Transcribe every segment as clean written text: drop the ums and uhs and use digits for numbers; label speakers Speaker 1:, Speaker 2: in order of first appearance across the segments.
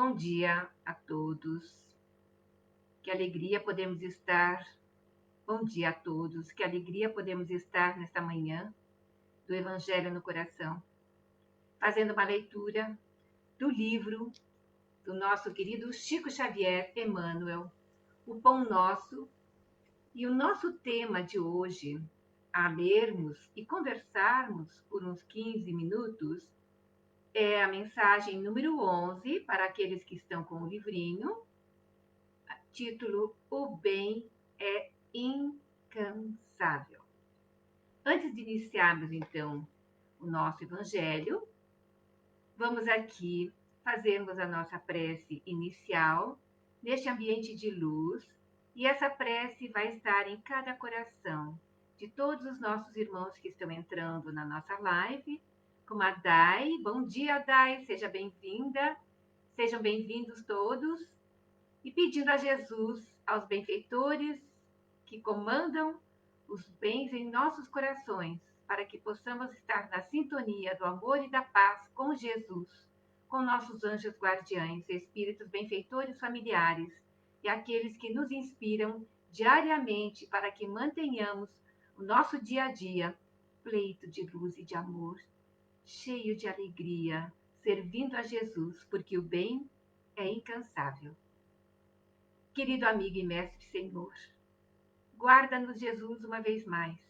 Speaker 1: Bom dia a todos. Que alegria podemos estar. Bom dia a todos. Que alegria podemos estar nesta manhã do Evangelho no Coração, fazendo uma leitura do livro do nosso querido Chico Xavier, Emmanuel, O Pão Nosso. E o nosso tema de hoje, a lermos e conversarmos por uns 15 minutos, é a mensagem número 11, para aqueles que estão com o livrinho, título O Bem é Incansável. Antes de iniciarmos, então, o nosso Evangelho, vamos aqui fazermos a nossa prece inicial, neste ambiente de luz, e essa prece vai estar em cada coração de todos os nossos irmãos que estão entrando na nossa live, como a Dai. Bom dia, Dai, seja bem-vinda, sejam bem-vindos todos, e pedindo a Jesus, aos benfeitores que comandam os bens em nossos corações, para que possamos estar na sintonia do amor e da paz com Jesus, com nossos anjos guardiães, espíritos benfeitores familiares e aqueles que nos inspiram diariamente para que mantenhamos o nosso dia a dia pleito de luz e de amor, cheio de alegria, servindo a Jesus, porque o bem é incansável. Querido amigo e mestre Senhor, guarda-nos, Jesus, uma vez mais,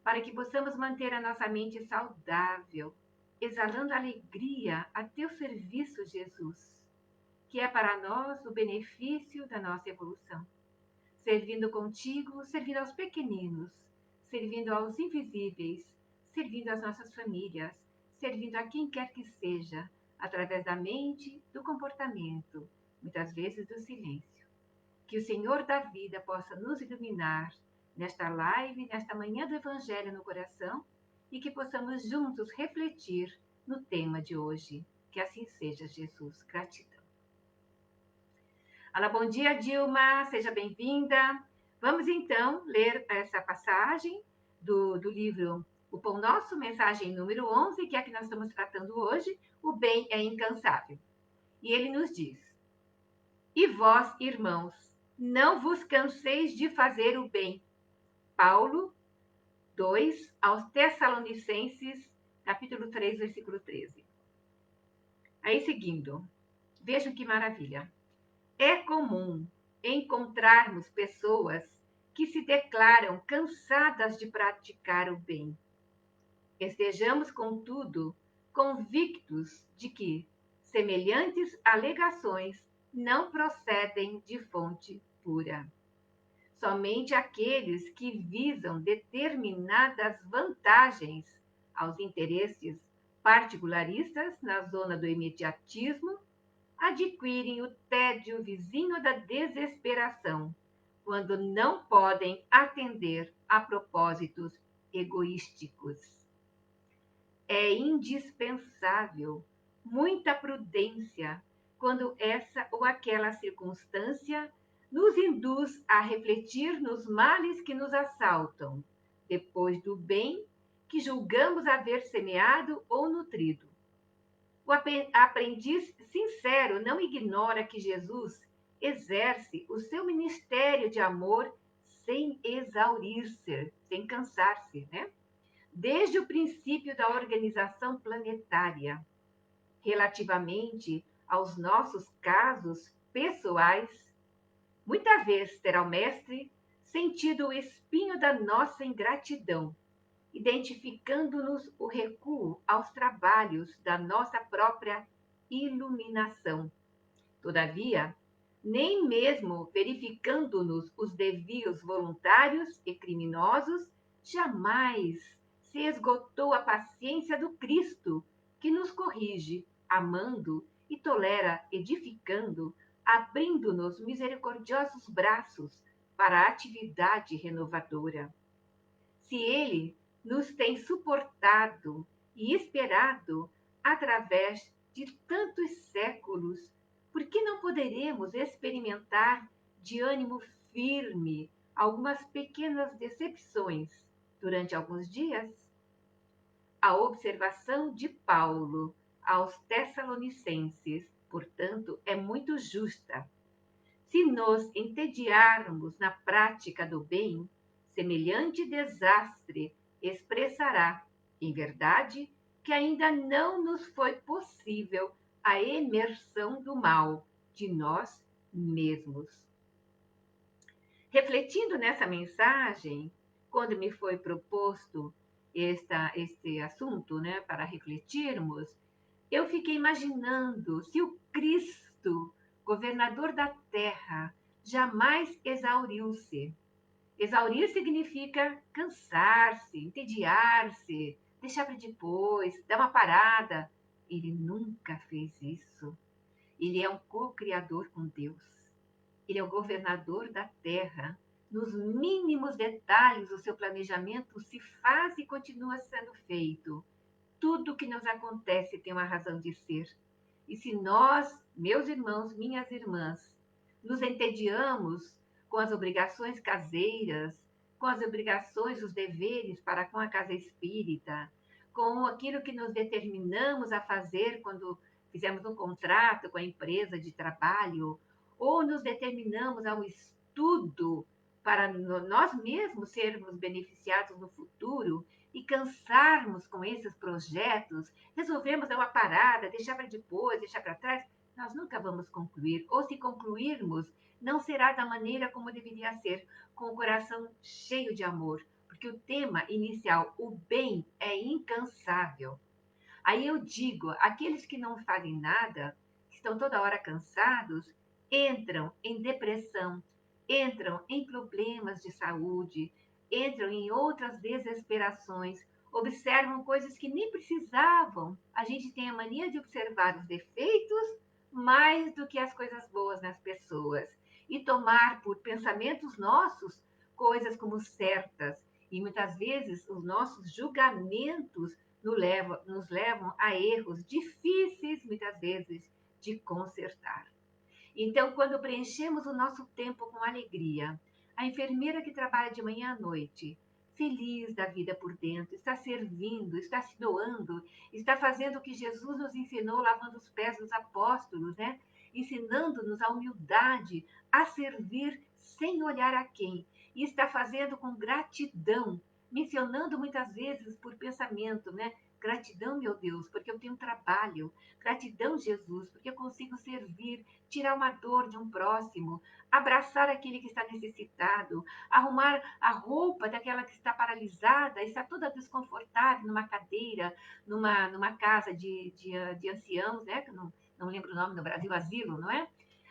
Speaker 1: para que possamos manter a nossa mente saudável, exalando alegria a teu serviço, Jesus, que é para nós o benefício da nossa evolução. Servindo contigo, servindo aos pequeninos, servindo aos invisíveis, servindo às nossas famílias, servindo a quem quer que seja, através da mente, do comportamento, muitas vezes do silêncio. Que o Senhor da vida possa nos iluminar nesta live, nesta manhã do Evangelho no coração, e que possamos juntos refletir no tema de hoje. Que assim seja, Jesus. Gratidão. Olá, bom dia, Dilma. Seja bem-vinda. Vamos, então, ler essa passagem do livro O Pão Nosso, mensagem número 11, que é a que nós estamos tratando hoje. O bem é incansável. E ele nos diz: E vós, irmãos, não vos canseis de fazer o bem. Paulo 2, aos Tessalonicenses, capítulo 3, versículo 13. Aí, seguindo, vejam que maravilha. É comum encontrarmos pessoas que se declaram cansadas de praticar o bem. Estejamos, contudo, convictos de que semelhantes alegações não procedem de fonte pura. Somente aqueles que visam determinadas vantagens aos interesses particularistas na zona do imediatismo adquirem o tédio vizinho da desesperação, quando não podem atender a propósitos egoísticos. É indispensável muita prudência quando essa ou aquela circunstância nos induz a refletir nos males que nos assaltam, depois do bem que julgamos haver semeado ou nutrido. O aprendiz sincero não ignora que Jesus exerce o seu ministério de amor sem exaurir-se, sem cansar-se, né? Desde o princípio da organização planetária, relativamente aos nossos casos pessoais, muita vez terá o Mestre sentido o espinho da nossa ingratidão, identificando-nos o recuo aos trabalhos da nossa própria iluminação. Todavia, nem mesmo verificando-nos os desvios voluntários e criminosos, jamais se esgotou a paciência do Cristo, que nos corrige, amando e tolera, edificando, abrindo-nos misericordiosos braços para a atividade renovadora. Se ele nos tem suportado e esperado através de tantos séculos, por que não poderemos experimentar de ânimo firme algumas pequenas decepções durante alguns dias? A observação de Paulo aos Tessalonicenses, portanto, é muito justa. Se nos entediarmos na prática do bem, semelhante desastre expressará, em verdade, que ainda não nos foi possível a emersão do mal de nós mesmos. Refletindo nessa mensagem, quando me foi proposto este assunto, né, para refletirmos, eu fiquei imaginando se o Cristo, governador da terra, jamais exauriu-se. Exaurir significa cansar-se, entediar-se, deixar para depois, dar uma parada. Ele nunca fez isso. Ele é um co-criador com Deus. Ele é o governador da terra. Nos mínimos detalhes, o seu planejamento se faz e continua sendo feito. Tudo que nos acontece tem uma razão de ser. E se nós, meus irmãos, minhas irmãs, nos entediamos com as obrigações caseiras, com as obrigações, os deveres para com a casa espírita, com aquilo que nos determinamos a fazer quando fizemos um contrato com a empresa de trabalho, ou nos determinamos ao estudo para nós mesmos sermos beneficiados no futuro e cansarmos com esses projetos, resolvemos dar uma parada, deixar para depois, deixar para trás, nós nunca vamos concluir. Ou se concluirmos, não será da maneira como deveria ser, com o coração cheio de amor, porque o tema inicial, o bem, é incansável. Aí eu digo, aqueles que não fazem nada, que estão toda hora cansados, entram em depressão, entram em problemas de saúde, entram em outras desesperações, observam coisas que nem precisavam. A gente tem a mania de observar os defeitos mais do que as coisas boas nas pessoas e tomar por pensamentos nossos coisas como certas. E muitas vezes os nossos julgamentos nos levam a erros difíceis, muitas vezes, de consertar. Então, quando preenchemos o nosso tempo com alegria, a enfermeira que trabalha de manhã à noite, feliz da vida por dentro, está servindo, está se doando, está fazendo o que Jesus nos ensinou, lavando os pés dos apóstolos, né? Ensinando-nos a humildade, a servir sem olhar a quem, e está fazendo com gratidão, mencionando muitas vezes por pensamento, né? Gratidão, meu Deus, porque eu tenho um trabalho. Gratidão, Jesus, porque eu consigo servir, tirar uma dor de um próximo, abraçar aquele que está necessitado, arrumar a roupa daquela que está paralisada, está toda desconfortável numa cadeira, numa casa de anciãos, né? Que eu não lembro o nome no Brasil, asilo, não é?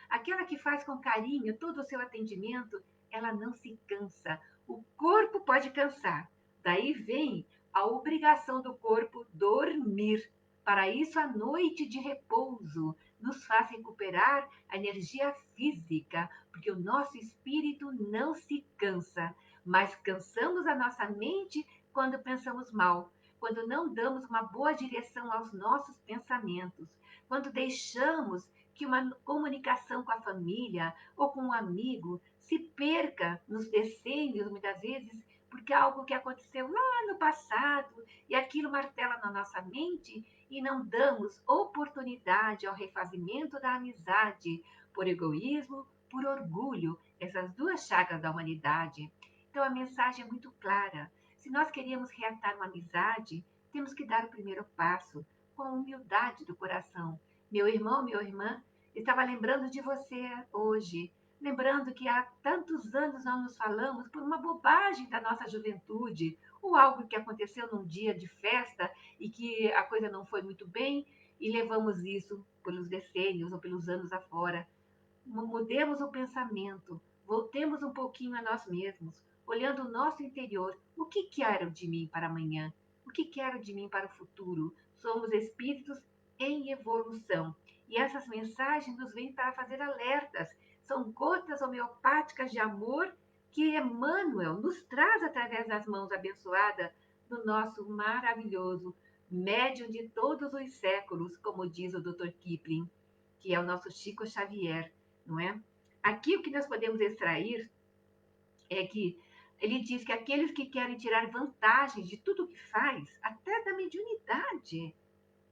Speaker 1: Aquela que faz com carinho todo o seu atendimento, ela não se cansa. O corpo pode cansar. Daí vem a obrigação do corpo dormir. Para isso, a noite de repouso nos faz recuperar a energia física, porque o nosso espírito não se cansa, mas cansamos a nossa mente quando pensamos mal, quando não damos uma boa direção aos nossos pensamentos, quando deixamos que uma comunicação com a família ou com um amigo se perca nos decênios, muitas vezes, porque é algo que aconteceu lá no passado e aquilo martela na nossa mente e não damos oportunidade ao refazimento da amizade por egoísmo, por orgulho, essas duas chagas da humanidade. Então a mensagem é muito clara. Se nós queremos reatar uma amizade, temos que dar o primeiro passo com a humildade do coração. Meu irmão, minha irmã, estava lembrando de você hoje, lembrando que há tantos anos não nos falamos por uma bobagem da nossa juventude, ou algo que aconteceu num dia de festa e que a coisa não foi muito bem e levamos isso pelos decênios ou pelos anos afora. Mudemos o pensamento, voltemos um pouquinho a nós mesmos, olhando o nosso interior. O que quero de mim para amanhã? O que quero de mim para o futuro? Somos espíritos em evolução. E essas mensagens nos vêm para fazer alertas. São gotas homeopáticas de amor que Emmanuel nos traz através das mãos abençoadas do nosso maravilhoso médium de todos os séculos, como diz o Dr. Kipling, que é o nosso Chico Xavier, não é? Aqui o que nós podemos extrair é que ele diz que aqueles que querem tirar vantagens de tudo o que faz, até da mediunidade,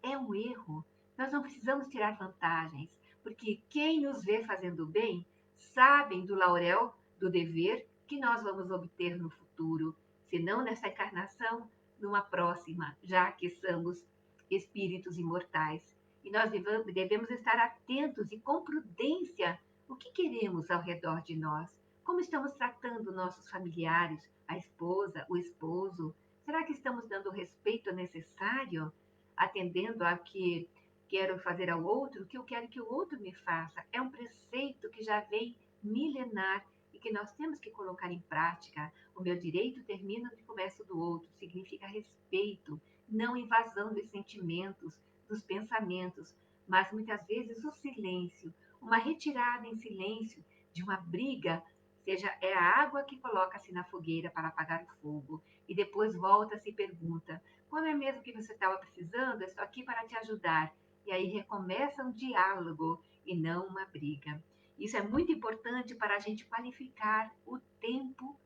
Speaker 1: é um erro. Nós não precisamos tirar vantagens. porque quem nos vê fazendo bem sabem do laurel do dever que nós vamos obter no futuro, se não nessa encarnação, numa próxima, já que somos espíritos imortais. E nós devemos estar atentos e com prudência o que queremos ao redor de nós, como estamos tratando nossos familiares, a esposa, o esposo. Será que estamos dando o respeito necessário, atendendo ao que quero fazer ao outro, o que eu quero que o outro me faça? É um preceito que já vem milenar e que nós temos que colocar em prática. O meu direito termina onde começa o do outro. Significa respeito, não invasão dos sentimentos, dos pensamentos, mas muitas vezes o silêncio, uma retirada em silêncio de uma briga, seja é a água que coloca-se na fogueira para apagar o fogo e depois volta-se e pergunta: quando é mesmo que você estava precisando? Eu estou aqui para te ajudar. E aí recomeça um diálogo e não uma briga. Isso é muito importante para a gente qualificar o tempo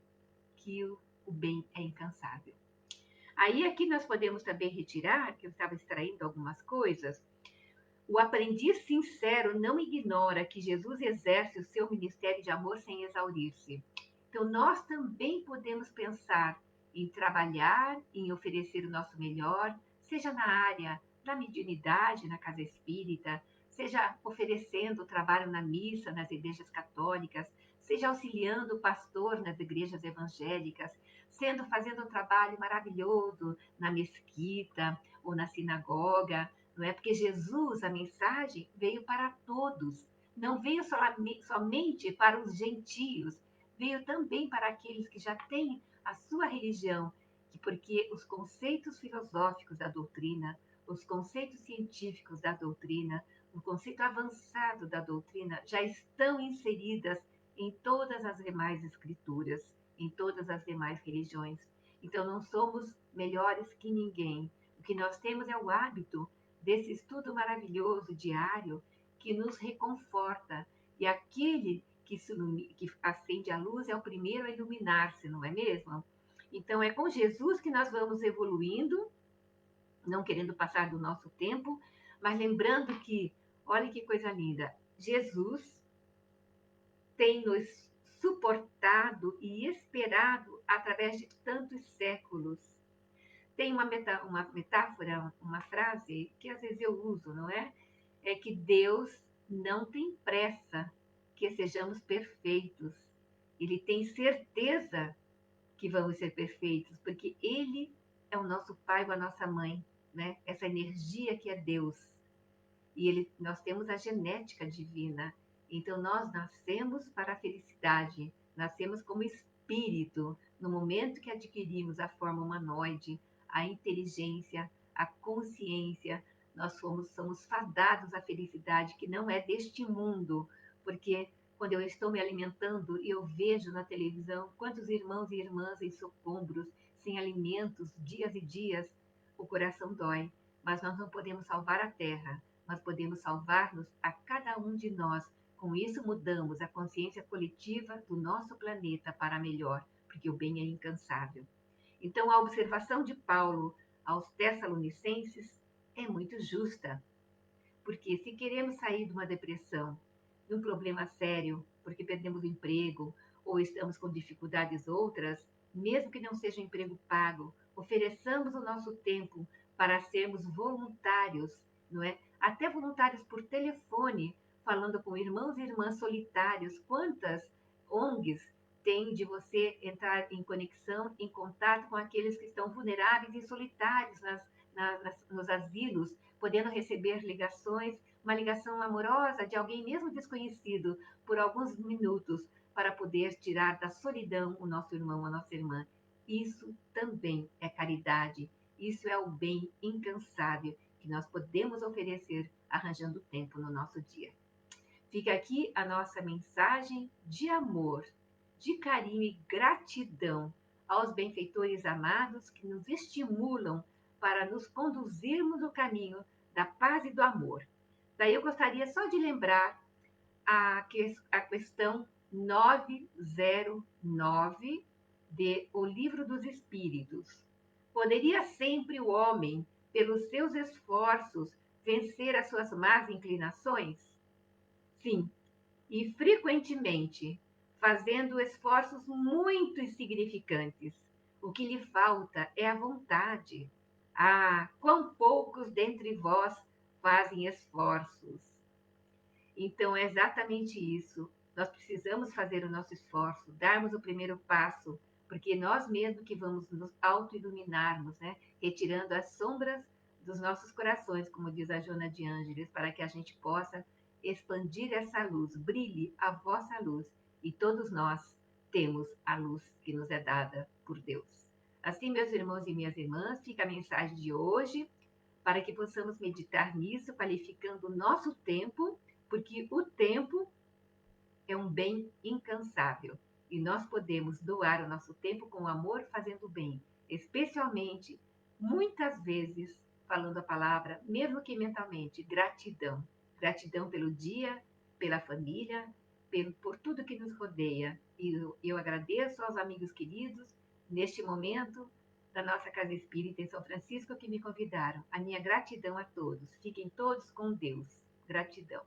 Speaker 1: que o bem é incansável. Aí aqui nós podemos também retirar, que eu estava extraindo algumas coisas, o aprendiz sincero não ignora que Jesus exerce o seu ministério de amor sem exaurir-se. Então nós também podemos pensar em trabalhar, em oferecer o nosso melhor, seja na área da mediunidade, na casa espírita, seja oferecendo trabalho na missa, nas igrejas católicas, seja auxiliando o pastor nas igrejas evangélicas, fazendo um trabalho maravilhoso na mesquita ou na sinagoga, não é? Porque Jesus, a mensagem, veio para todos, não veio somente para os gentios, veio também para aqueles que já têm a sua religião, porque os conceitos filosóficos da doutrina, os conceitos científicos da doutrina, o conceito avançado da doutrina já estão inseridas em todas as demais escrituras, em todas as demais religiões. Então não somos melhores que ninguém. O que nós temos é o hábito desse estudo maravilhoso diário que nos reconforta. E aquele que acende a luz é o primeiro a iluminar-se, não é mesmo? Então é com Jesus que nós vamos evoluindo, não querendo passar do nosso tempo, mas lembrando que, olha que coisa linda, Jesus tem nos suportado e esperado através de tantos séculos. Tem uma metáfora, uma frase que às vezes eu uso, não é? É que Deus não tem pressa que sejamos perfeitos. Ele tem certeza que vamos ser perfeitos, porque Ele é o nosso pai ou a nossa mãe, né? Essa energia que é Deus. E nós temos a genética divina. Então, nós nascemos para a felicidade, nascemos como espírito. No momento que adquirimos a forma humanoide, a inteligência, a consciência, nós somos fadados à felicidade que não é deste mundo, porque quando eu estou me alimentando e eu vejo na televisão quantos irmãos e irmãs em socombros, sem alimentos, dias e dias, o coração dói. Mas nós não podemos salvar a terra, nós podemos salvar-nos a cada um de nós. Com isso, mudamos a consciência coletiva do nosso planeta para melhor, porque o bem é incansável. Então, a observação de Paulo aos Tessalonicenses é muito justa, porque se queremos sair de uma depressão, de um problema sério, porque perdemos o emprego ou estamos com dificuldades outras, mesmo que não seja um emprego pago, ofereçamos o nosso tempo para sermos voluntários, não é? Até voluntários por telefone, falando com irmãos e irmãs solitários. Quantas ONGs tem de você entrar em conexão, em contato com aqueles que estão vulneráveis e solitários nos asilos, podendo receber ligações, uma ligação amorosa de alguém mesmo desconhecido por alguns minutos, para poder tirar da solidão o nosso irmão, a nossa irmã. Isso também é caridade, isso é o bem incansável que nós podemos oferecer arranjando tempo no nosso dia. Fica aqui a nossa mensagem de amor, de carinho e gratidão aos benfeitores amados que nos estimulam para nos conduzirmos no caminho da paz e do amor. Daí eu gostaria só de lembrar a questão 909 de O Livro dos Espíritos. Poderia sempre o homem, pelos seus esforços, vencer as suas más inclinações? Sim, e frequentemente fazendo esforços muito insignificantes. O que lhe falta é a vontade. Ah, quão poucos dentre vós fazem esforços. Então é exatamente isso. Nós precisamos fazer o nosso esforço, darmos o primeiro passo, porque nós mesmos que vamos nos auto-iluminarmos, né? Retirando as sombras dos nossos corações, como diz a Joana de Ângeles, para que a gente possa expandir essa luz. Brilhe a vossa luz, e todos nós temos a luz que nos é dada por Deus. Assim, meus irmãos e minhas irmãs, fica a mensagem de hoje, para que possamos meditar nisso, qualificando o nosso tempo, porque o tempo é um bem incansável e nós podemos doar o nosso tempo com amor, fazendo bem, especialmente, muitas vezes, falando a palavra, mesmo que mentalmente, gratidão. Gratidão pelo dia, pela família, por tudo que nos rodeia. E eu agradeço aos amigos queridos, neste momento, da nossa Casa Espírita em São Francisco, que me convidaram. A minha gratidão a todos. Fiquem todos com Deus. Gratidão.